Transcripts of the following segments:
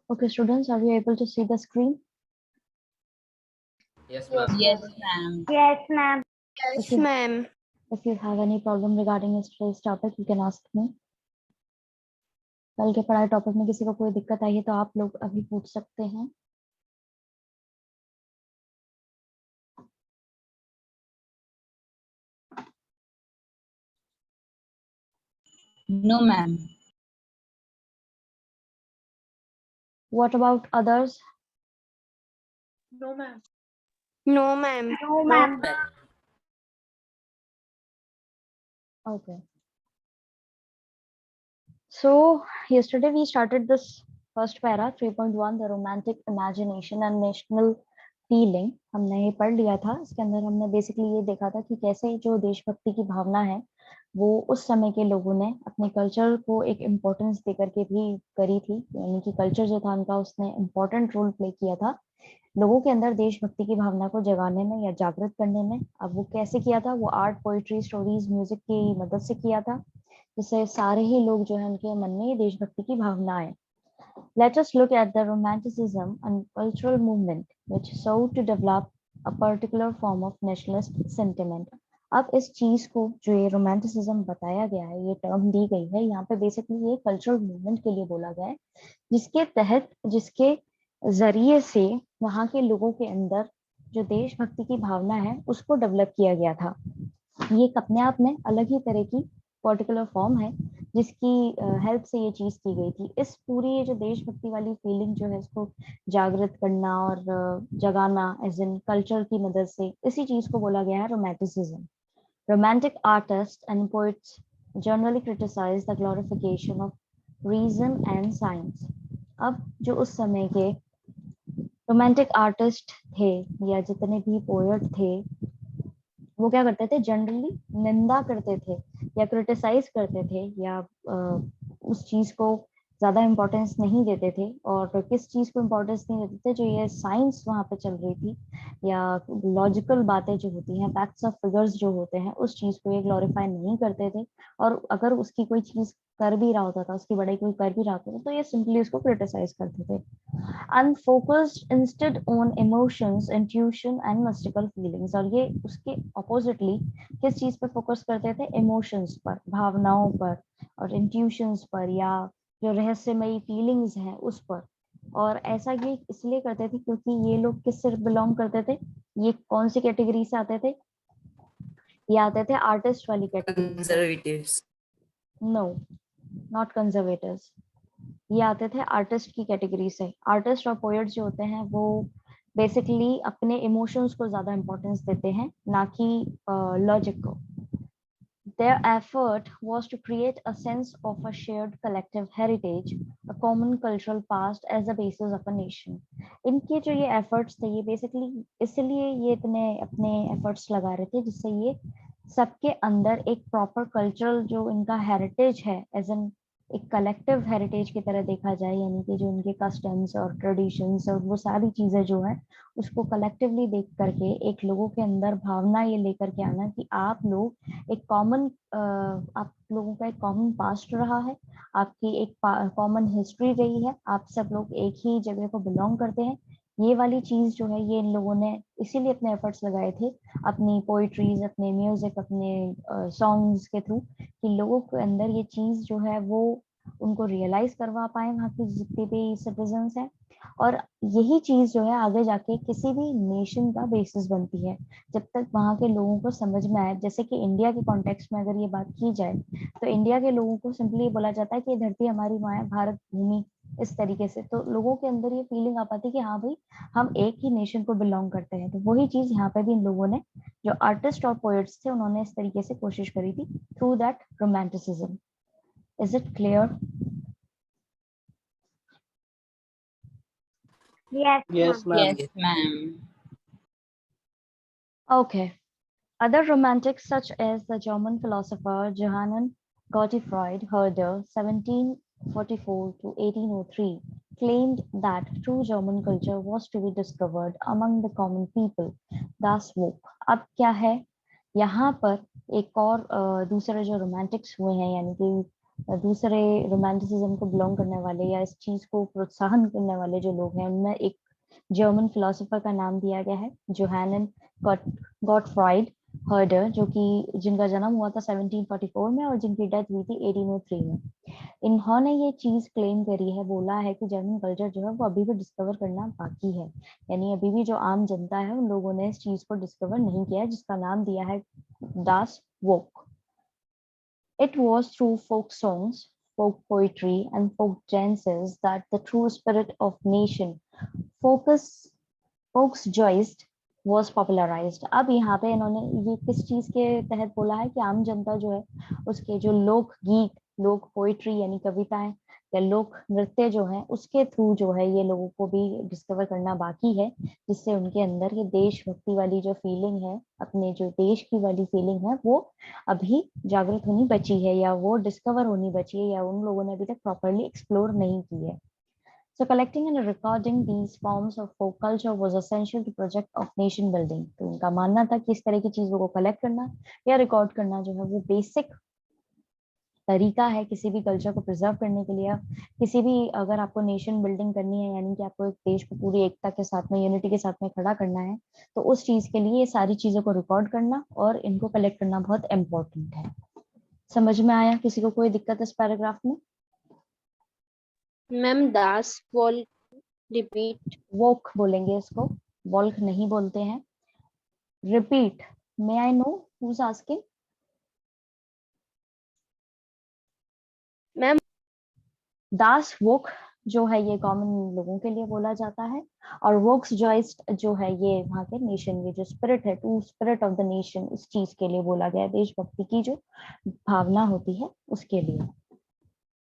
Okay, students, are you able to see the screen? Yes, ma'am. Yes, ma'am. Yes, ma'am. If you if you have any problem regarding today's topic, you can ask me. कल के पढ़ाए topic में किसी को कोई दिक्कत आई है तो आप लोग अभी पूछ सकते हैं. No, ma'am. What about others? No, ma'am. No, ma'am. No, ma'am. Okay. So yesterday we started this first para 3.1, the romantic imagination and national feeling. हमने ये पढ़ लिया था. इसके अंदर हमने बेसिकली ये देखा था कि कैसे जो देशभक्ति की भावना है वो उस समय के लोगों ने अपने कल्चर को एक इम्पोर्टेंस देकर के भी करी थी. यानी कि कल्चर जो था उनका उसने इम्पोर्टेंट रोल प्ले किया था लोगों के अंदर देशभक्ति की भावना को जगाने में या जागृत करने में. अब वो कैसे किया था? वो आर्ट, पोइट्री, स्टोरीज, म्यूजिक की मदद से किया था, जिससे सारे ही लोग जो है उनके मन में देशभक्ति की भावना आए. Let us look at the romanticism and cultural movement which sought to develop a particular form of nationalist sentiment. अब इस चीज को जो ये रोमांटिसिज्म बताया गया है, ये टर्म दी गई है, यहाँ पे बेसिकली ये कल्चरल मूवमेंट के लिए बोला गया है, जिसके तहत जिसके जरिए से वहाँ के लोगों के अंदर जो देशभक्ति की भावना है उसको डेवलप किया गया था. ये अपने आप में अलग ही तरह की पर्टिकुलर फॉर्म है जिसकी हेल्प से ये चीज की गई थी. इस पूरी ये जो देशभक्ति वाली फीलिंग जो है इसको जागृत करना और जगाना एज इन कल्चर की मदद से, इसी चीज को बोला गया है romanticism. Romantic artist and poets generally criticize the glorification of reason and science. अब जो उस समय के रोमांटिक आर्टिस्ट थे या जितने भी पोएट थे वो क्या करते थे? जनरली निंदा करते थे या क्रिटिसाइज करते थे या उस चीज को ज्यादा इम्पोर्टेंस नहीं देते थे. और किस चीज को इम्पोर्टेंस नहीं देते थे? जो ये साइंस वहां पे चल रही थी या लॉजिकल बातें जो होती हैं, फैक्ट्स और फिगर्स जो होते हैं, उस चीज को ये ग्लोरीफाई नहीं करते थे. और अगर उसकी कोई चीज कर भी रहा होता था, उसकी बड़ाई कोई कर भी रहा होता था, तो ये सिंपली उसको क्रिटिसाइज करते थे. Unfocused instead on emotions, intuition and mystical feelings. और ये उसके oppositely किस चीज पे फोकस करते थे? इमोशंस पर, भावनाओं पर और इंट्यूशंस पर, या जो रहस्यमयी फीलिंग्स हैं उस पर. और ऐसा ये इसलिए करते थे क्योंकि ये लोग किससे बिलोंग करते थे? ये कौन सी कैटेगरी से आते थे? ये आते थे आर्टिस्ट वाली category. Conservatives. No, not conservatives. ये आते थे आर्टिस्ट की कैटेगरी से. आर्टिस्ट और पोएट जो होते हैं वो बेसिकली अपने इमोशंस को ज्यादा इंपॉर्टेंस देते हैं, ना कि लॉजिक को. Their effort was to create a sense of a shared collective heritage, a common cultural past as the basis of a nation. इनके जो ये efforts थे ये basically इसलिए ये इतने अपने efforts लगा रहे थे जिससे ये सबके अंदर एक proper cultural जो इनका heritage है as in एक कलेक्टिव हेरिटेज की तरह देखा जाए, यानी कि जो उनके कस्टम्स और ट्रेडिशंस और वो सारी चीजें जो है उसको कलेक्टिवली देख करके एक लोगों के अंदर भावना ये लेकर के आना कि आप लोग एक कॉमन आप लोगों का एक कॉमन पास्ट रहा है, आपकी एक कॉमन हिस्ट्री रही है, आप सब लोग एक ही जगह को बिलोंग करते हैं. ये वाली चीज जो है ये इन लोगों ने इसीलिए अपने एफर्ट्स लगाए थे अपनी पोइट्रीज, अपने म्यूजिक, अपने सॉन्ग्स के थ्रू, कि लोगों के अंदर ये चीज जो है वो उनको रियलाइज करवा पाए वहाँ के जितने भी सिटीजन्स हैं. और यही चीज जो है आगे जाके किसी भी नेशन का बेसिस बनती है जब तक वहाँ के लोगों को समझ में आए. जैसे कि इंडिया के कॉन्टेक्स्ट में अगर ये बात की जाए तो इंडिया के लोगों को सिंपली बोला जाता है कि ये धरती हमारी माँ है, भारत भूमि, इस तरीके से. तो लोगों के अंदर ये फीलिंग आ पाती कि हाँ भाई हम एक ही नेशन को बिलोंग करते हैं. तो वही चीज यहाँ पे भी इन लोगों ने, जो आर्टिस्ट और पोएट्स थे, उन्होंने इस तरीके से कोशिश करी थी through that romanticism. Is it clear? Yes, Yes, ma'am. ma'am. Yes, ma'am. Okay. Other romantics such as the German philosopher Johann Gottfried Herder (1744 to 1803) claimed that true German culture was to be discovered among the common people. Das Volk. अब क्या है यहाँ पर एक और दूसरे जो Romantics हुए हैं, यानी कि दूसरे रोमांटिसिज्म को बिलोंग करने वाले या इस चीज को प्रोत्साहन करने वाले जो लोग हैं उनमें एक जर्मन फिलोसोफर का नाम दिया गया है जोहानन गॉटफ्राइड हर्डर, जो कि जिनका जन्म हुआ था 1744 में और जिनकी डेथ हुई थी 1803 में। इन्होंने ये चीज क्लेम करी है, बोला है कि जर्मन कल्चर जो है वो अभी भी डिस्कवर करना बाकी है, यानी अभी भी जो आम जनता है उन लोगों ने इस चीज को डिस्कवर नहीं किया है, जिसका नाम दिया है दास वोक। It was through folk songs, folk poetry, and folk dances that the true spirit of nation, folks joist, was popularized। अब यहाँ पे इन्होंने ये किस चीज के तहत बोला है कि आम जनता जो है उसके जो लोक गीत, लोक पोइट्री यानी कविताएं या लोक नृत्य जो है उसके थ्रू जो है ये लोगों को भी डिस्कवर करना बाकी है, जिससे उनके अंदर ये देशभक्ति वाली जो फीलिंग है, अपने जो देश की वाली फीलिंग है, वो अभी जागृत होनी बची है या वो डिस्कवर होनी बची है या उन लोगों ने अभी तक प्रॉपरली एक्सप्लोर नहीं की है। So collecting and recording these forms of folk culture was essential to project of nation building। तो उनका मानना था कि इस तरह की चीजों को कलेक्ट करना या रिकॉर्ड करना जो है वो बेसिक तरीका है किसी भी कल्चर को प्रिजर्व करने के लिए। किसी भी अगर आपको नेशन बिल्डिंग करनी है, यानी कि आपको एक देश को पूरी एकता के साथ में, यूनिटी के साथ में खड़ा करना है, तो उस चीज के लिए ये सारी चीजों को रिकॉर्ड करना और इनको कलेक्ट करना बहुत इम्पोर्टेंट है। समझ में आया? किसी को कोई दिक्कत इस पैराग्राफ में? Ma'am this wall repeat. Walk बोलेंगे इसको, वॉल्क नहीं बोलते हैं। Repeat. May I know who is asking? Ma'am this walk जो है ये कॉमन लोगों के लिए बोला जाता है, और वोक्स जॉइस्ट जो है ये वहाँ के नेशन की जो स्पिरिट है, to spirit of the nation, इस चीज के लिए बोला गया है, देशभक्ति की जो भावना होती है उसके लिए।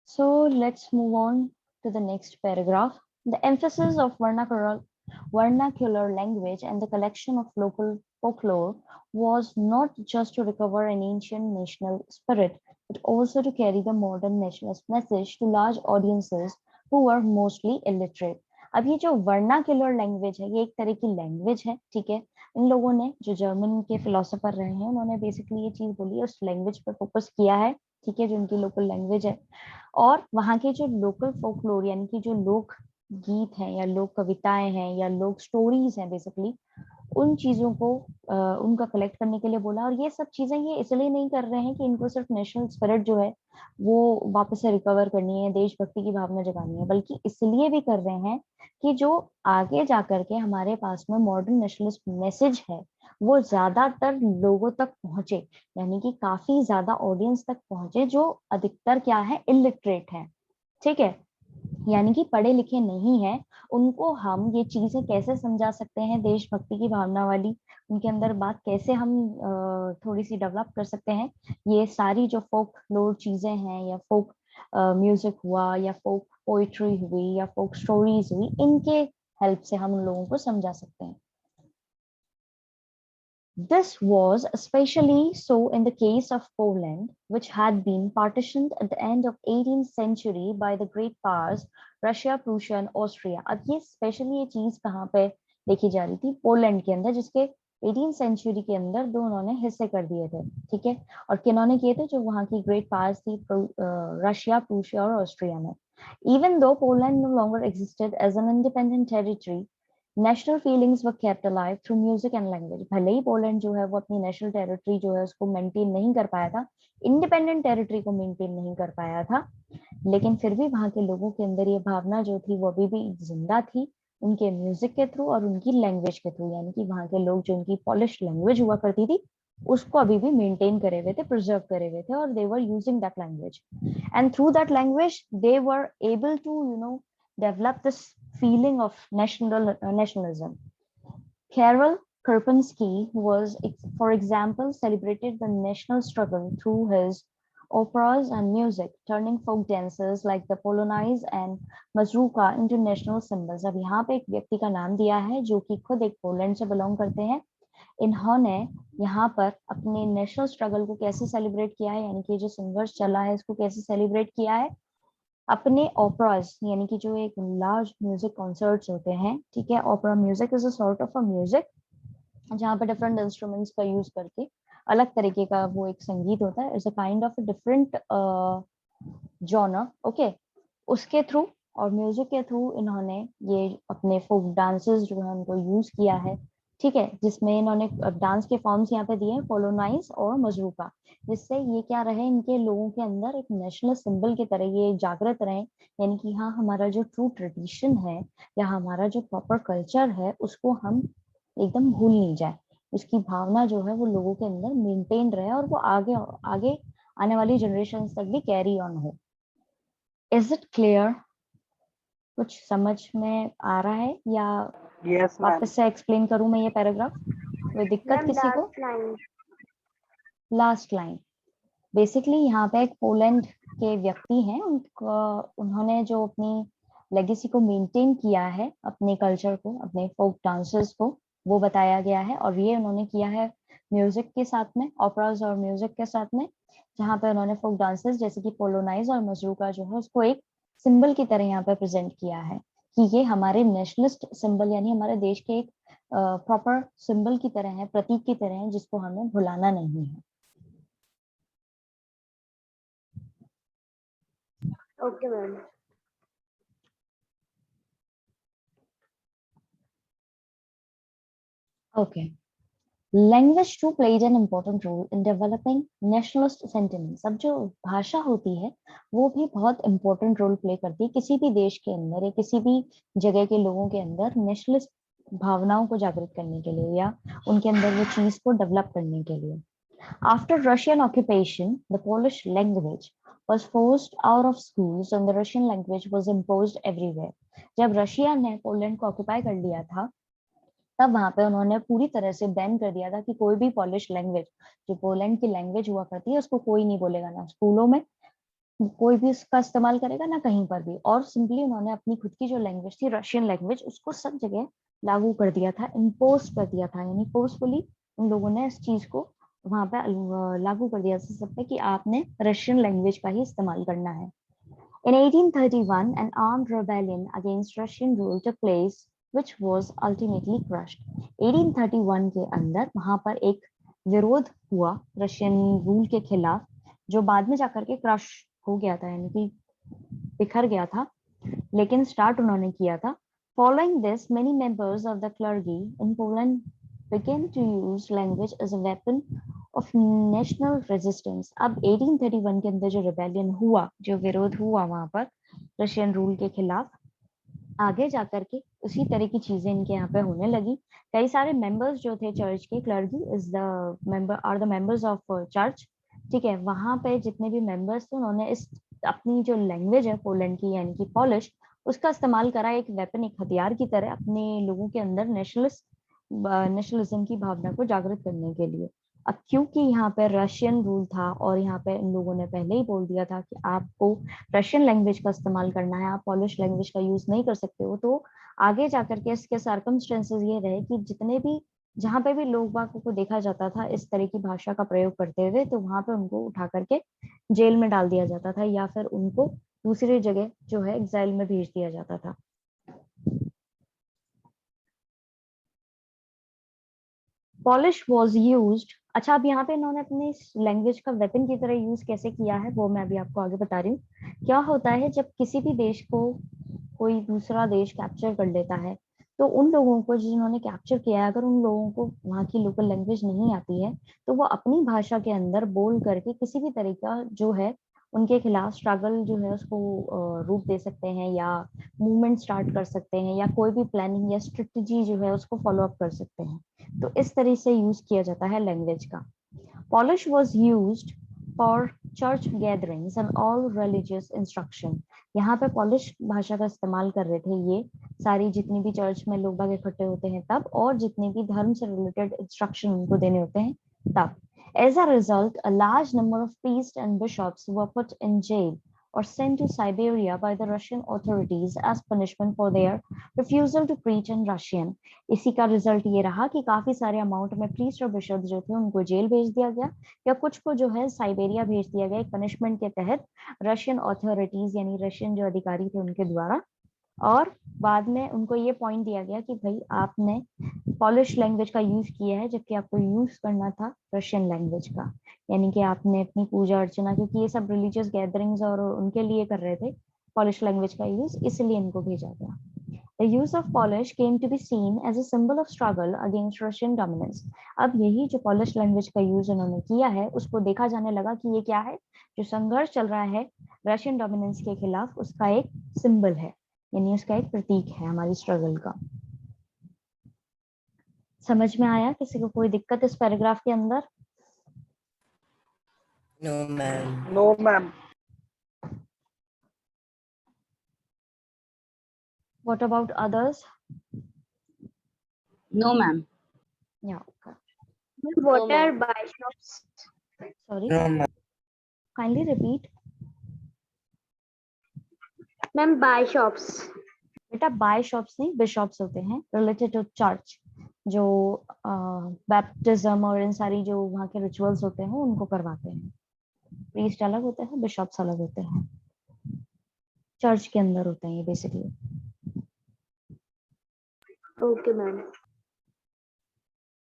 So let's move on to the next paragraph. The emphasis of vernacular language and the collection of local folklore was not just to recover an ancient national spirit, but also to carry the modern nationalist message to large audiences who were mostly illiterate। अब ये जो vernacular language है, ये एक तरह की language है, ठीक है। इन लोगों ने, जो जर्मन के फिलोसोफर रहे हैं, उन्होंने बेसिकली ये चीज बोली है, उस लैंग्वेज पर फोकस किया है, ठीक है, जो उनकी लोकल लैंग्वेज है, और वहाँ के जो लोकल फोकलोर यानी कि जो लोक गीत हैं या लोक कविताएं हैं या लोक स्टोरीज हैं, बेसिकली उन चीजों को उनका कलेक्ट करने के लिए बोला। और ये सब चीजें ये इसलिए नहीं कर रहे हैं कि इनको सिर्फ नेशनल स्पिरिट जो है वो वापस से रिकवर करनी है, देशभक्ति की भावना जगानी है, बल्कि इसलिए भी कर रहे हैं कि जो आगे जाकर के हमारे पास में मॉडर्न नेशनलिस्ट मैसेज है वो ज्यादातर लोगों तक पहुंचे, यानी कि काफी ज्यादा ऑडियंस तक पहुंचे जो अधिकतर क्या है, इलिटरेट है, ठीक है, यानी कि पढ़े लिखे नहीं है। उनको हम ये चीजें कैसे समझा सकते हैं, देशभक्ति की भावना वाली उनके अंदर बात कैसे हम थोड़ी सी डेवलप कर सकते हैं, ये सारी जो फोक लोर चीजें हैं या फोक म्यूजिक हुआ या फोक पोइट्री हुई या फोक स्टोरीज हुई, इनके हेल्प से हम उन लोगों को समझा सकते हैं। This was especially so in the case of Poland, which had been partitioned at the end of 18th century by the great powers Russia, Prussia and Austria। अब ये स्पेशली ये चीज कहाँ पे देखी जा रही थी? पोलैंड के अंदर, जिसके 18th सेंचुरी के अंदर दो उन्होंने हिस्से कर दिए थे, ठीक है। और किन्होंने किए थे? जो वहाँ की ग्रेट पावर्स थी, रशिया, प्रूशिया और ऑस्ट्रिया ने। Even though Poland no longer existed as an independent territory, national feelings were kept alive through music and language. भले ही पोलैंड जो है वो अपनी नेशनल टेरिटरी जो है उसको मेंटेन नहीं कर पाया था, इंडिपेंडेंट टेरिटरी को मेंटेन नहीं कर पाया था, लेकिन फिर भी वहां के लोगों के अंदर ये भावना जो थी वो अभी भी जिंदा थी, उनके म्यूजिक के थ्रू और उनकी लैंग्वेज के थ्रू, यानी कि वहां के लोग जो उनकी पॉलिश लैंग्वेज हुआ करती थी उसको अभी भी मेंटेन करे हुए थे, प्रिजर्व करे हुए थे, और they were using that language, and through that language they were able to develop this feeling of nationalism. Karol Kerpensky was, for example, celebrated the national struggle through his operas and music, turning folk dances like the Polonaise and Mazurka into national symbols। अब यहाँ पे एक व्यक्ति का नाम दिया है जो कि खुद एक पोलैंड से बिलोंग करते हैं। इन्होंने यहाँ पर अपने नेशनल स्ट्रगल को कैसे सेलिब्रेट किया है, यानी कि जो संघर्ष चला है इसको कैसे सेलिब्रेट किया है, अपने ओपराज, यानी कि जो एक लार्ज म्यूजिक कॉन्सर्ट्स होते हैं, ठीक है। Opera music is a sort of a music जहाँ पे डिफरेंट इंस्ट्रूमेंट्स का यूज करके अलग तरीके का वो एक संगीत होता है, is a kind of different genre, okay, उसके थ्रू और म्यूजिक के थ्रू इन्होंने ये अपने फोक डांसेस जो है उनको यूज किया है, ठीक है, जिसमें इन्होंने डांस के फॉर्म्स यहाँ पे दिए हैं, पोलोनाइज और मजरूका, जिससे ये क्या रहे, इनके लोगों के अंदर एक नेशनल सिंबल की तरह ये जागृत रहे, यानी कि हाँ हमारा जो ट्रू ट्रेडिशन है या हमारा जो प्रॉपर कल्चर है उसको हम एकदम भूल नहीं जाए, उसकी भावना जो है वो लोगों के अंदर मेंटेन रहे और वो आगे आगे आने वाली जनरेशन तक भी कैरी ऑन हो। Is it clear? कुछ समझ में आ रहा है या Yes, ma'am. वापस से एक्सप्लेन करूं मैं ये पैराग्राफ? कोई दिक्कत किसी को? लास्ट लाइन बेसिकली यहाँ पे एक पोलैंड के व्यक्ति हैं, उन्होंने जो अपनी लेगेसी को मेंटेन किया है, अपने कल्चर को, अपने फोक डांसेस को, वो बताया गया है और ये उन्होंने किया है म्यूजिक के साथ में, ओपेरास और म्यूजिक के साथ में, जहाँ पे उन्होंने फोक डांसेस जैसे कि पोलोनाइज और मजरूका जो है उसको एक सिंबल की तरह यहाँ पे प्रेजेंट किया है कि ये हमारे नेशनलिस्ट सिंबल यानी हमारे देश के एक प्रॉपर सिंबल की तरह है, प्रतीक की तरह है, जिसको हमें भुलाना नहीं है। Okay, ma'am. Okay. Language too played an important role in developing nationalist sentiments. अब जो भाषा होती है वो भी बहुत important रोल प्ले करती है किसी भी देश के अंदर या किसी भी जगह के लोगों के अंदर नेशनलिस्ट भावनाओं को जागृत करने के लिए या उनके अंदर वो चीज को डेवलप करने के लिए। After Russian occupation, the Polish language was forced out of schools and the Russian language was imposed everywhere. जब रशिया ने पोलैंड को ऑक्यूपाई कर लिया था तब वहां पे उन्होंने पूरी तरह से बैन कर दिया था कि कोई भी पॉलिश लैंग्वेज जो पोलैंड की लैंग्वेज हुआ करती है उसको कोई नहीं बोलेगा, ना स्कूलों में कोई भी उसका इस्तेमाल करेगा ना कहीं पर भी, और सिंपली उन्होंने अपनी खुद की जो लैंग्वेज थी रशियन लैंग्वेज उसको सब जगह लागू कर दिया था, इम्पोज कर दिया था, यानी फोर्सफुली उन लोगों ने इस चीज को वहां पे लागू कर दिया था सब पे कि आपने रशियन लैंग्वेज का ही इस्तेमाल करना है। In 1831, an armed rebellion against Russian rule took place, which was ultimately crushed. 1831 के अंदर वहां पर एक विरोध हुआ रशियन रूल के खिलाफ, जो बाद में जाकर के क्रश हो गया था, यानी कि बिखर गया था, लेकिन स्टार्ट उन्होंने किया था। Following this, many members of the clergy in Poland began to use language as a weapon of national resistance. अब 1831 के अंदर जो रिबेलियन हुआ, जो विरोध हुआ वहां पर रशियन रूल के खिलाफ, आगे जाकर के उसी तरह की चीजें इनके यहाँ पे होने लगी। कई सारे मेंबर्स जो थे चर्च के, clergy is the member are the members of church, ठीक है, वहां पे जितने भी मेंबर्स थे उन्होंने इस अपनी जो लैंग्वेज है पोलैंड की यानी कि पॉलिश, उसका इस्तेमाल करा एक वेपन, एक हथियार की तरह अपने लोगों के अंदर नेशनलिज्म की भावना को जागृत करने के लिए। अब क्योंकि यहाँ पे रशियन रूल था और यहाँ पे इन लोगों ने पहले ही बोल दिया था कि आपको रशियन लैंग्वेज का इस्तेमाल करना है, आप पॉलिश लैंग्वेज का यूज नहीं कर सकते हो, तो आगे जाकर के इसके सर्कमस्टेंसेस ये रहे कि जितने भी जहाँ पे भी लोग बागों को देखा जाता था इस तरह की भाषा का प्रयोग करते हुए, तो वहां पे उनको उठा करके जेल में डाल दिया जाता था या फिर उनको दूसरी जगह जो है एग्जाइल में भेज दिया जाता था। पॉलिश वॉज यूज्ड, अच्छा अब यहाँ पे इन्होंने अपनी लैंग्वेज का वेपन की तरह यूज कैसे किया है वो मैं अभी आपको आगे बता रही हूँ। क्या होता है जब किसी भी देश को कोई दूसरा देश कैप्चर कर लेता है, तो उन लोगों को जिन्होंने कैप्चर किया है, अगर उन लोगों को वहाँ की लोकल लैंग्वेज नहीं आती है तो वो अपनी भाषा के अंदर बोल करके किसी भी तरह का जो है उनके खिलाफ स्ट्रगल जो है उसको रूप दे सकते हैं या मूवमेंट स्टार्ट कर सकते हैं या कोई भी प्लानिंग या स्ट्रेटजी जो है उसको फॉलो अप कर सकते हैं। तो इस तरह से यूज किया जाता है लैंग्वेज का। Polish was used for church gatherings and all religious instruction. यहाँ पे पॉलिश भाषा का इस्तेमाल कर रहे थे ये सारी जितनी भी चर्च में लोग बाग इकट्ठे होते हैं तब, और जितने भी धर्म से रिलेटेड इंस्ट्रक्शन उनको देने होते हैं तब। As a result, a large number of priests and bishops were put in jail or sent to Siberia by the Russian authorities as punishment for their refusal to preach in Russian. इसी का result ये रहा कि काफी सारे amount में priest और bishop जो थे उनको जेल भेज दिया गया या कुछ को जो है साइबेरिया भेज दिया गया एक पनिशमेंट के तहत रशियन अथॉरिटीज यानी रशियन जो अधिकारी थे उनके द्वारा। और बाद में उनको ये पॉइंट दिया गया कि भाई आपने पॉलिश लैंग्वेज का यूज किया है, जबकि आपको यूज करना था रशियन लैंग्वेज का। यानी कि आपने अपनी पूजा अर्चना, क्योंकि ये सब रिलीजियस गैदरिंग्स और उनके लिए कर रहे थे, पॉलिश लैंग्वेज का यूज, इसलिए इनको भेजा गया। The use of Polish came to be seen as a symbol of struggle against Russian dominance. अब यही जो पॉलिश लैंग्वेज का यूज उन्होंने किया है, उसको देखा जाने लगा कि ये क्या है, जो संघर्ष चल रहा है रशियन डोमिनेंस के खिलाफ, उसका एक सिंबल है, यानी उसका एक प्रतीक है हमारी स्ट्रगल का। समझ में आया? किसी को कोई दिक्कत इस पैराग्राफ के अंदर? No, ma'am. No, ma'am. What about others? No, ma'am. Yeah, okay. What are bishops? Sorry, No, ma'am. kindly repeat. Ma'am, bishops. बेटा बाइशॉप्स नहीं, बिशॉप्स होते हैं, रिलेटेड टू चर्च। जो बैप्टिज्म और इन सारी जो वहाँ के रिचुअल्स होते हैं उनको करवाते हैं। प्रीस्ट अलग होते हैं, बिशॉप्स अलग होते हैं, चर्च के अंदर होते हैं ये basically. Okay, ma'am.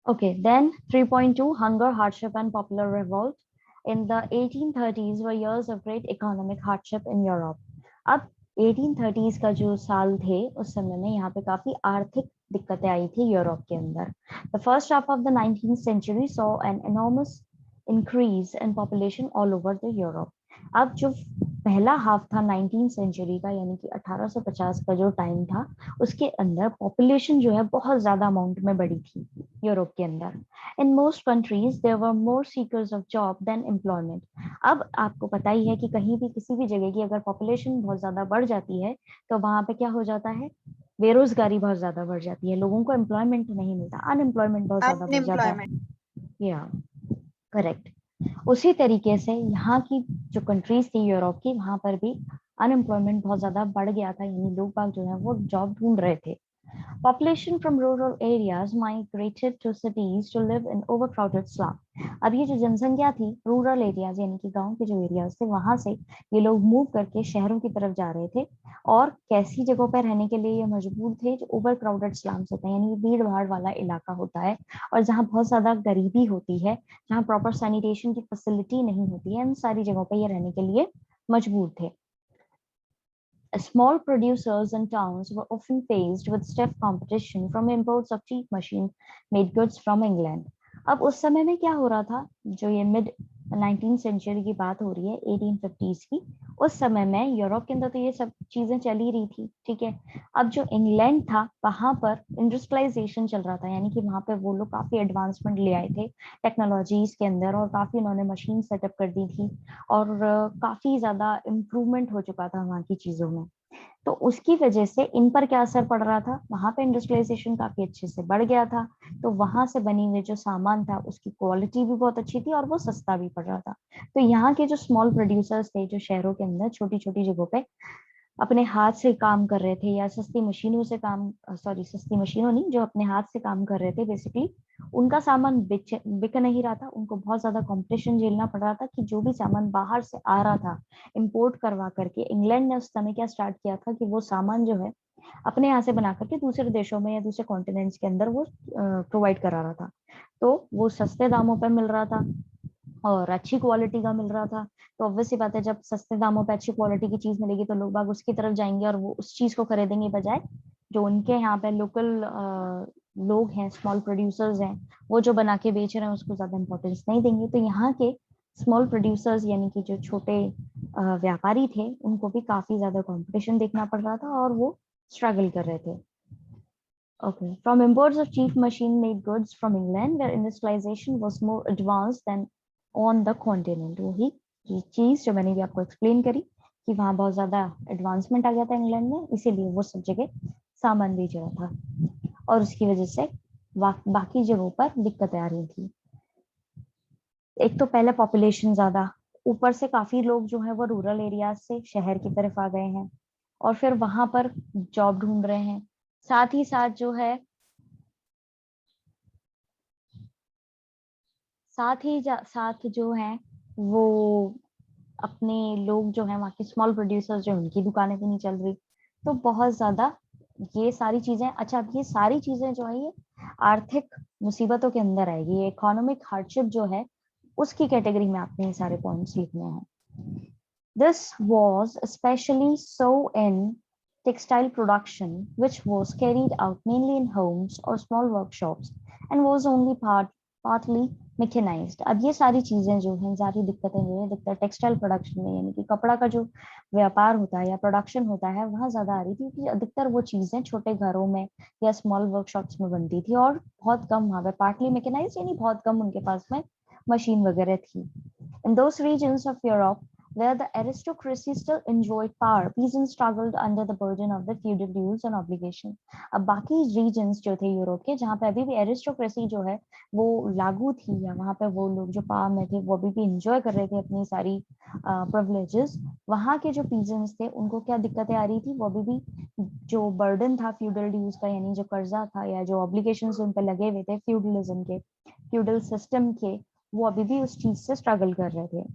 Okay, then 3.2, hunger, hardship and popular revolt. In the 1830s were years of great economic hardship in Europe. अब 1830s का जो साल थे, उस समय में यहाँ पे काफी आर्थिक दिक्कतें आई थी यूरोप के अंदर। The first half of the 19th century saw an enormous increase in population all over the Europe. अब जो पहला हाफ था 19th सेंचुरी का, यानी कि 1850 का जो टाइम था, उसके अंदर पॉपुलेशन जो है बहुत ज्यादा अमाउंट में बढ़ी थी यूरोप के अंदर। In most countries there were more seekers of job than employment. अब आपको पता ही है कि कहीं भी किसी भी जगह की अगर पॉपुलेशन बहुत ज्यादा बढ़ जाती है, तो वहां पे क्या हो जाता है, बेरोजगारी बहुत ज्यादा बढ़ जाती है, लोगों को एम्प्लॉयमेंट नहीं मिलता, अनएम्प्लॉयमेंट बहुत ज्यादा बढ़ जाता है। या करेक्ट। उसी तरीके से यहाँ की जो कंट्रीज थी यूरोप की, वहां पर भी अनएम्प्लॉयमेंट बहुत ज्यादा बढ़ गया था, यानी लोग बाग जो है वो जॉब ढूंढ रहे थे। Population from rural areas migrated to cities to live in overcrowded slum. अब ये जो जनसंख्या थी रूरल एरियाज यानी कि गांव के जो एरियाज थे, वहां से ये लोग मूव करके शहरों की तरफ जा रहे थे, और कैसी जगहों पर रहने के लिए ये मजबूर थे, जो ओवर क्राउडेड स्लम्स होते हैं, यानी भीड़ भाड़ वाला इलाका होता है, और जहाँ बहुत ज्यादा गरीबी होती है, जहाँ प्रॉपर सैनिटेशन की फैसिलिटी नहीं होती है, इन सारी जगहों पर ये रहने के लिए मजबूर थे। Small producers in towns were often faced with stiff competition from imports of cheap machine-made goods from England. अब उस समय में क्या हो रहा था, जो ये मिड 19th सेंचुरी की बात हो रही है, 1850s की, उस समय में यूरोप के अंदर तो ये सब चीजें चल ही रही थी, ठीक है। अब जो इंग्लैंड था, वहां पर इंडस्ट्रियलाइजेशन चल रहा था, यानी कि वहां पर वो लोग काफी एडवांसमेंट ले आए थे टेक्नोलॉजीज के अंदर, और काफी उन्होंने मशीन सेटअप कर दी थी, और काफी ज्यादा इम्प्रूवमेंट हो चुका था वहाँ की चीजों में। तो उसकी वजह से इन पर क्या असर पड़ रहा था, वहां पे इंडस्ट्रियलाइजेशन काफी अच्छे से बढ़ गया था, तो वहां से बनी हुई जो सामान था उसकी क्वालिटी भी बहुत अच्छी थी और वो सस्ता भी पड़ रहा था। तो यहाँ के जो स्मॉल प्रोड्यूसर्स थे, जो शहरों के अंदर छोटी छोटी जगहों पे अपने हाथ से काम कर रहे थे, या सस्ती मशीनों से काम, सस्ती मशीनों नहीं, जो अपने हाथ से काम कर रहे थे बेसिकली, उनका सामान बिक नहीं रहा था, उनको बहुत ज्यादा कंपटीशन झेलना पड़ रहा था कि जो भी सामान बाहर से आ रहा था इंपोर्ट करवा करके, इंग्लैंड ने उस समय क्या स्टार्ट किया था कि वो सामान जो है अपने यहाँ से बना करके दूसरे देशों में या दूसरे कॉन्टिनेंट्स के अंदर वो प्रोवाइड करा रहा था। तो वो सस्ते दामों पर मिल रहा था और अच्छी क्वालिटी का मिल रहा था, तो ऑब्वियस सी बात है, जब सस्ते दामों पे अच्छी क्वालिटी की चीज मिलेगी तो लोग बाग उसकी तरफ जाएंगे और वो उस चीज को खरीदेंगे, बजाय जो उनके यहाँ पे लोकल लोग हैं, स्मॉल प्रोड्यूसर्स हैं, वो जो बना के बेच रहे हैं उसको ज्यादा इंपॉर्टेंस नहीं देंगे। तो यहाँ के स्मॉल प्रोड्यूसर्स यानी कि जो छोटे व्यापारी थे, उनको भी काफी ज्यादा कंपटीशन देखना पड़ रहा था और वो स्ट्रगल कर रहे थे। Okay. From imports of cheap machine-made goods from England, where industrialization was more advanced than on the continent. वही चीज जो मैंने भी आपको एक्सप्लेन करी कि वहाँ बहुत ज्यादा एडवांसमेंट आ गया था इंग्लैंड में, इसीलिए वो सब जगह सामान बेच रहा था, और उसकी वजह से बाकी जगहों पर दिक्कतें आ रही थी। एक तो पहले पॉपुलेशन ज्यादा, ऊपर से काफी लोग जो है वो रूरल एरिया से शहर की तरफ आ गए हैं, और फिर वहां पर जॉब ढूंढ रहे हैं, साथ ही साथ जो है साथ जो है वो अपने लोग जो है वहाँ के स्मॉल प्रोड्यूसर्स जो उनकी दुकानें भी नहीं चल रही, तो बहुत ज्यादा ये सारी चीजें। अच्छा, अब ये सारी चीजें जो है ये आर्थिक मुसीबतों के अंदर आएगी। इकोनॉमिक हार्डशिप जो है उसकी कैटेगरी में आपने ये सारे पॉइंट्स लिखने हैं। This was especially so in textile production, which was carried out mainly in homes or small workshops and was only partly mechanized. अब ये सारी चीजें जो हैं, सारी दिक्कतें जो है दिक्कत टेक्सटाइल प्रोडक्शन में, यानी कि कपड़ा का जो व्यापार होता है या प्रोडक्शन होता है, वहाँ ज्यादा आ रही थी क्योंकि अधिकतर वो चीजें छोटे घरों में या स्मॉल वर्कशॉप्स में बनती थी और बहुत कम वहाँ पे पार्टली मैकेनाइज्ड, यानी बहुत कम उनके पास में मशीन वगैरह थी। In those regions of Europe where the aristocracy still enjoyed power, peasants struggled under the burden of the feudal dues and obligation. अब बाकी regions जो थे यूरोप के, जहाँ पे अभी भी aristocracy जो है वो लागू थी, या वहाँ पे वो लोग जो पावर में थे वो अभी भी enjoy कर रहे थे अपनी सारी privileges, वहाँ के जो peasants थे उनको क्या दिक्कतें आ रही थी, वो अभी भी जो burden था feudal dues का, यानी जो कर्जा था या जो obligations उन पे लगे हुए थे feudalism के, feudal system के, वो अभी भी उस चीज से स्ट्रगल कर रहे थे।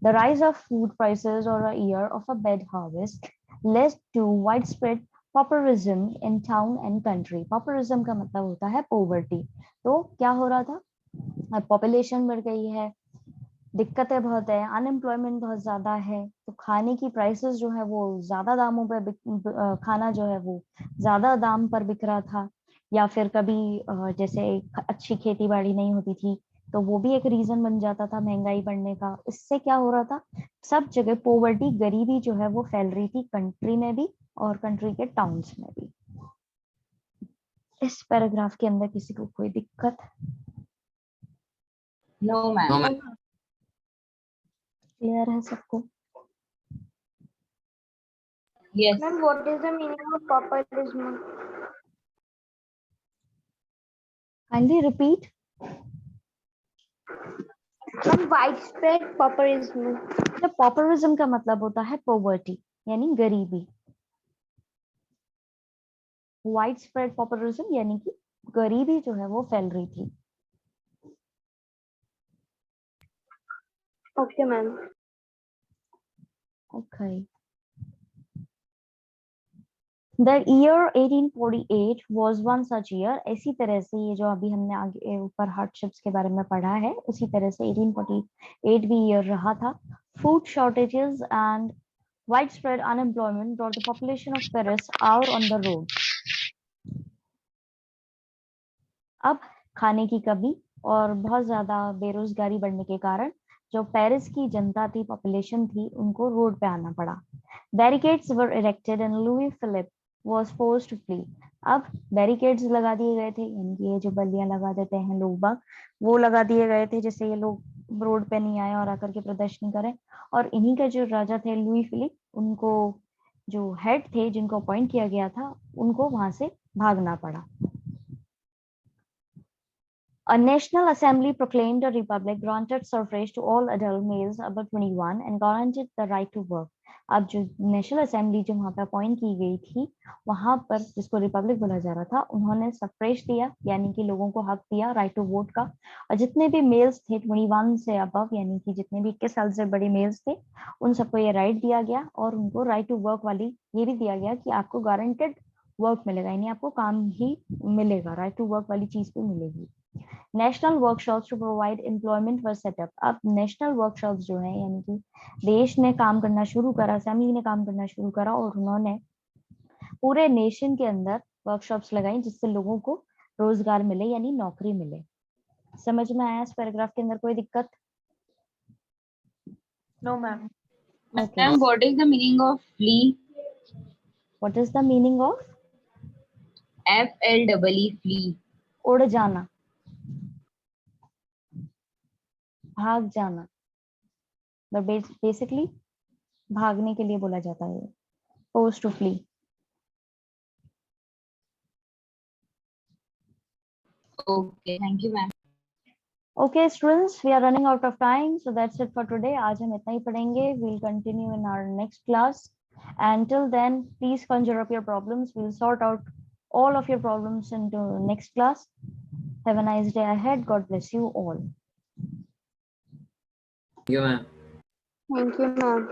The rise of food prices or a year of a bad harvest led to widespread pauperism in town and country. Pauperism का मतलब होता है poverty. तो क्या हो रहा था, अब पॉपुलेशन बढ़ गई है, दिक्कतें बहुत है, अनएम्प्लॉयमेंट बहुत ज्यादा है, तो खाने की प्राइसेस जो है वो ज्यादा दामों पर, खाना जो है वो ज्यादा दाम पर बिक रहा था, या फिर कभी जैसे अच्छी खेती बाड़ी नहीं होती थी, तो वो भी एक रीजन बन जाता था महंगाई बढ़ने का। इससे क्या हो रहा था, सब जगह पोवर्टी, गरीबी जो है वो फैल रही थी, कंट्री में भी और कंट्री के टाउन्स में भी। इस पैराग्राफ के अंदर किसी को कोई दिक्कत? No, ma'am. क्लियर है सबको? Yes. Ma'am, what is the meaning of pauperism? Kindly repeat. Ma'am, widespread pauperism. तो पॉपुलिज्म का मतलब होता है पोवर्टी, यानी गरीबी। वाइड स्प्रेड पॉपुलिज्म यानी कि गरीबी जो है वो फैल रही थी। Okay, ma'am. Okay. The year 1848 was one such year. इसी तरह से ये जो अभी हमने आगे ऊपर हार्डशिप्स के बारे में पढ़ा है, उसी तरह से 1848 भी ईयर रहा था। Food shortages and widespread unemployment brought the population of Paris out on the roads. अब खाने की कमी और बहुत ज्यादा बेरोजगारी बढ़ने के कारण जो पेरिस की जनता थी, पॉपुलेशन थी, उनको रोड पे आना पड़ा। Barricades were erected and Louis Philippe was forced to flee. अब बैरिकेड्स लगा दिए गए थे, यानी कि ये जो बल्लियां लगा देते हैं लोग बाग, वो लगा दिए गए थे जिससे ये लोग रोड पे नहीं आए और आकर के प्रदर्शन करें। और इन्हीं का जो राजा थे लुई फिलिप, उनको जो हेड थे जिनको अपॉइंट किया गया था, उनको वहां से भागना पड़ा। A national assembly proclaimed a republic, granted suffrage to all adult males above 21 and guaranteed the right to work. अब जो नेशनल असेंबली जो वहां पे अपॉइंट की गई थी, वहां पर जिसको रिपब्लिक बोला जा रहा था, उन्होंने सफरेज दिया, यानी कि लोगों को हक दिया राइट टू वोट का। और जितने भी मेल्स थे 21 से अबव, यानी कि जितने भी 21 साल से बड़े मेल्स थे, उन सबको ये राइट दिया गया और उनको राइट टू वर्क वाली ये भी दिया गया कि आपको गारंटेड वर्क मिलेगा, यानी आपको काम ही मिलेगा, राइट टू वर्क वाली चीज भी मिलेगी। National workshops to provide employment were set up. अब नेशनल वर्कशॉप्स जो है, यानी कि देश ने काम करना शुरू करा, असेंबली ने काम करना शुरू करा और उन्होंने पूरे नेशन के अंदर वर्कशॉप्स लगाई जिससे लोगों को रोजगार मिले, यानी नौकरी मिले। समझ में आया इस पैराग्राफ के अंदर कोई दिक्कत? No, ma'am. Okay. Ma'am, what is the meaning of flee? What is the meaning of? FLEE, flee. उड़ जाना, भाग जाना, बट बेसिकली भागने के लिए बोला जाता है, force to flee. Okay, thank you, ma'am. Okay, students, we are running out of time, so that's it for today. आज हम इतना ही पढ़ेंगे. We'll continue in our next class. Until then, please conjure up your problems. We'll sort out all of your problems into next class. Have a nice day ahead. God bless you all. Thank you, ma'am. Thank you, ma'am.